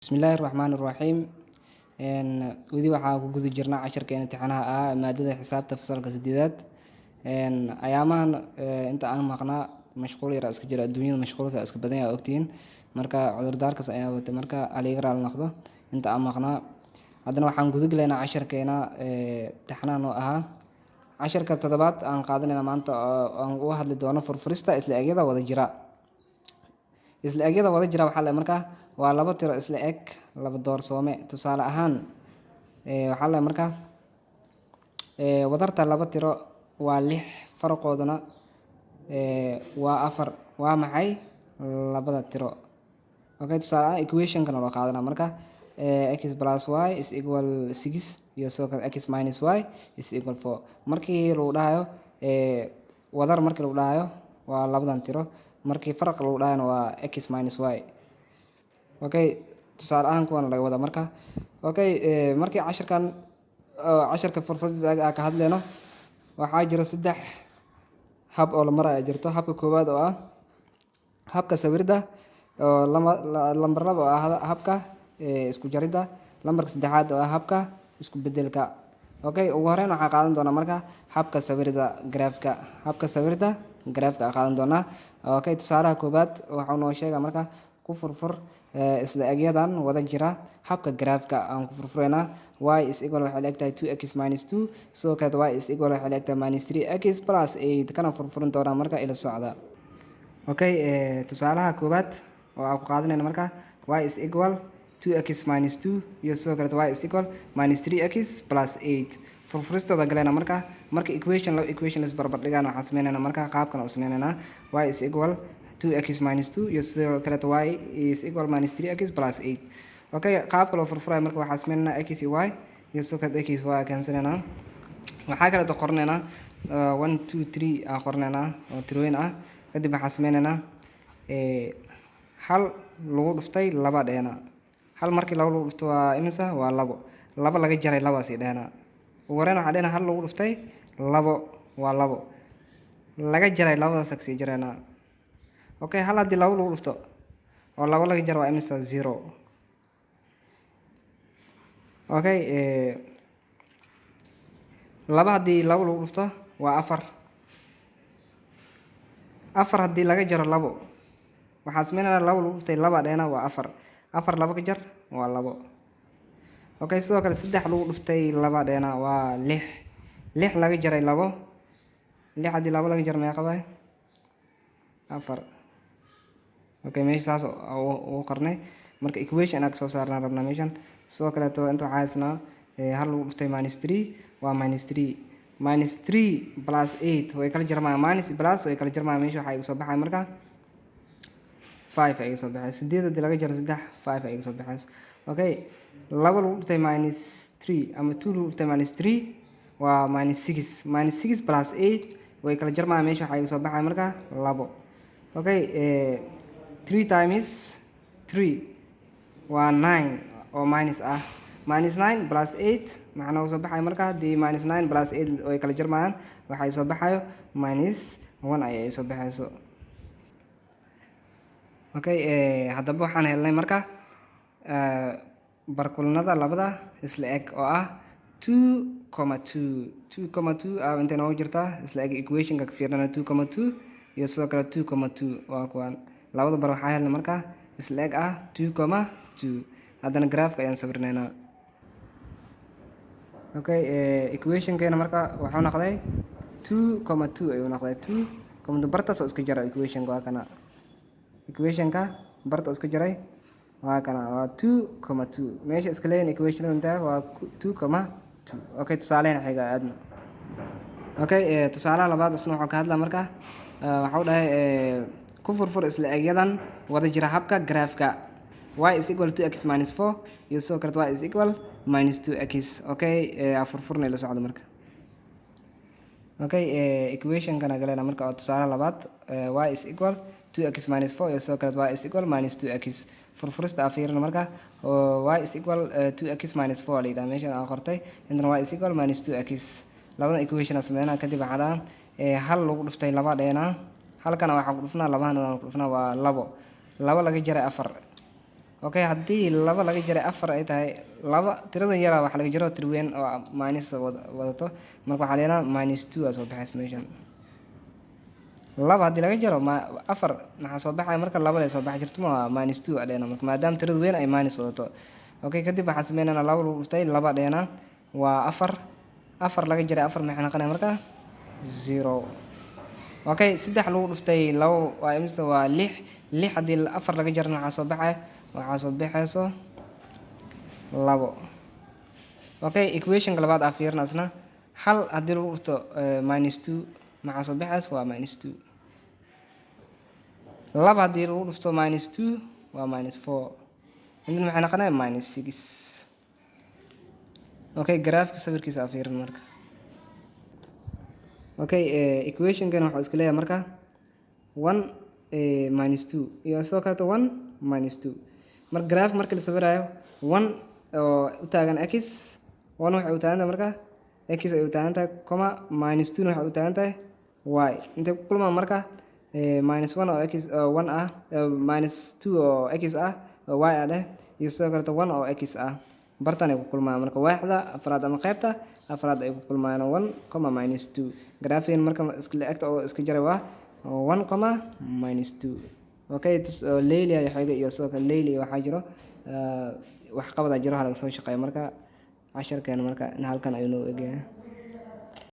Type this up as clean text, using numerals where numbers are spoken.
Bismillahirrahmanirrahiim. Weli waxaa ku guda jirnaa casharkeena imtixaanaha maadada xisaabta fasalka 8aad. Ayaamahan inta aan maqnaa mashquul yar iska jira adduunyada mashquulka iska badan yahay ogtiin. Marka cudurdaarkaas ayaa watay marka aliga raal noqdo inta aan maqnaa. Haddana waxaan guda galaynaa casharkeena imtixaanaha oo ahaa casharka toddobaad aan qaadanayna maanta oo aan uga hadli doono furfurista isla egyada wada jira. Isla egyada wada jira waxaa la markaa waa laba tiro isla eg laba doorsoome tusaale ahaan waxaa la markaa wadarta laba tiro waa 6 farqooduna waa 4 waa maxay labada tiro. Okay, tusaale ahaan equation kan loo qaadanaa marka x plus y is equal 6 iyo soo kale x minus y is equal 4 markii lagu dhahayo wadar markii lagu dhahayo waa labadan tiro markii farq lagu dhahayna waa x minus y. Okay, tusaale ahaan kuwan laga wada marka markii casharka furfurida ka hadlayno waxaa jira 3 hab oo la marayo jirto. Habka koowaad oo ah habka sawirida oo lambar 2 oo ah habka isku jaridda, lambarka 3aad oo ah habka isku bedelka. Okay, ugu horeyn waxaan qaadan doonaa marka habka sawirida graafka. Habka sawirida graafka qaadan doonaa. Okay, tusaalaha koowaad waxaa noo sheegaa marka ku furfur isla egyadan wada jira habka graafka aan ku furfurayna y is equal waxay leegtahay 2x minus 2 soo kale y is equal waxay leegtahay minus 3x plus 8 kana furfurin doonaa marka ila socda. Okay, tusaalaha koowaad oo aan ku qaadanayna marka y is equal 2x minus 2 iyo soo kale y is equal minus 3x plus 8 furfuristooda galayna marka equation is barbar dhigaan waxaan sameynayna marka qaabkan oo sameynayna y is equal 2x minus 2 iyo sidoo kale y is equal minus 3x plus 8. Okay, qaabka loo furfurayo marka waxaan sameynayna x iyo y iyo sidoo kale x y kan sameynayna waxaa kale oo qornayna 1 2 3 aan qornayna oo tirooyin ah kadib waxaan sameynayna hal lagu dhuftay laba dheena hal markii lagu dhufto waa imisa waa labo laga jaray laba si dheena ugu horeyn waxaan dheena hal lagu dhuftay labo waa labo laga jaray labadaas si jarayna. Okay, hal haddii labo lagu dhufto oo labo laga jaro waa imisa 0. Okay, laba haddii labo lagu dhufto waa 4 haddii laga jaro labo waxaan sameynayna labo lagu dhuftay laba dheena waa 4 laba ka jar waa labo. Okay, sidoo kale 3 lagu dhuftay laba dheena waa 6 laga jaray labo 6 haddii labo laga jar meeqa bay 4. Okay, meesha saas oo qarnay marka equation aan soo saarnaa rabnaa meeshan sidoo kale inta waxaa haysnaa hal lagu dhuftay minus 3 waa minus 3 plus 8 way kala jarmaan minus plus way kala jarmaan meesha waxa ay soo baxay marka 5 ay soo baxay 8 haddii laga jaro 3 5 ay soo baxay. Okay, laba lagu dhuftay minus 3 ama 2 lagu dhuftay minus 3 waa minus 6 plus 8 way kala jarmaan meesha waxa ay soo baxay marka 2. Okay, 3 times 3 waa 9 oo minus ah minus 9 plus 8 maxaa soo baxay marka haddii minus 9 plus 8 way kala jarmayaan waxay soo baxayo minus 1 ay soo baxayso. Okay, haddaba waxaan helnay marka barkulnada labada isla eg oo ah 2,2 intee noogu jirtaa isla eg equation-ka ka fiirnana 2,2 iyo sidoo kale 2,2 waa kuwan labada bar waxaa helnay marka isla eg ah 2,2 haddana graafka ayaan sawirnaynaa. Okay, equation-keena marka wuxuu noqday 2,2 ayuu noqday 2 bartaas oo iska jara equation-ka waa kana equation-ka barta oo iska jaray waa kana waa 2,2 meesha iska leeyahay equation-ka waa 2,2. Okay, tusaaleena xiga aadna. Okay, tusaalaha labaad isna wuxuu ka hadlaa marka waxuu dhahay ku furfur isla egyadan wada jira habka graafka y is equal 2x minus 4 iyo soo kale y is equal minus 2x. Okay, furfurna ila socdo marka. Okay, equation-kana galayna marka oo tusaale labaad y is equal 2x minus 4 iyo soo kale y is equal minus 2x furfurista afiirna marka y is equal 2x minus 4 liida meeshan aan qortay intana y is equal minus 2x labada equation aan sameynaa kadib waxaa hal lagu dhuftay laba dheena halkana waxaan ku dhufnaa labahana ku dhufnaa waa labo laga jaray 4 okay haddii laba laga jaray afar ay tahay laba tirada yaraa waxa laga jaro tir weyn oo minus wadato marka waxaa leeyahay minus 2 aa soo baxaysa meeshan laba haddii laga jaro afar maxaa soo baxaya marka labada ay soo baxay jirto ma minus 2 aa dheena marka maadaama tirada weyn ay minus wadato okay kadib waxaan sameynaynaa laba lagu dhuftay laba dheena waa afar laga jaray afar maxay noqonaya marka 0 okay saddex lagu dhuftay laba waa imisa waa 6 haddii afar laga jarana waxaa soo baxayso labo okay equationka labaad aa fiirina isna hal haddii lagu dhufto minus 2 maxaa soo baxayso waa minus 2 laba haddii lagu dhufto minus 2 waa minus 4 intan maxay noqonaya minus 6 okay graafka sawirkiisa aa fiirin marka okay equationkan wuxuu iska leeyahay marka 1 minus 2 iyo sidoo kaleeto 1 minus 2 marka graph marka la sawirayo 1 oo u taagan x 1 waxay u taagan tahay marka x ay u taagan tahay comma minus 2 waxay u taagan tahay y intay ku kulmaan marka minus 1 oo x 1 ah minus 2 oo x ah oo y ah leh iyo sidoo kaleeto 1 oo x ah bartan ay ku kulmaan marka waaxda afraad ama qaybta afraad ay ku kulmaan 1 comma minus 2 graafin marka iska leegta oo iska jaray waa 1 comma minus 2 okay leeli ay xaga iyo soo kale leeli waxa jiro wax qabada jiro hal soo shaqeeyo marka casharkeena marka halkan ayuu noo eegay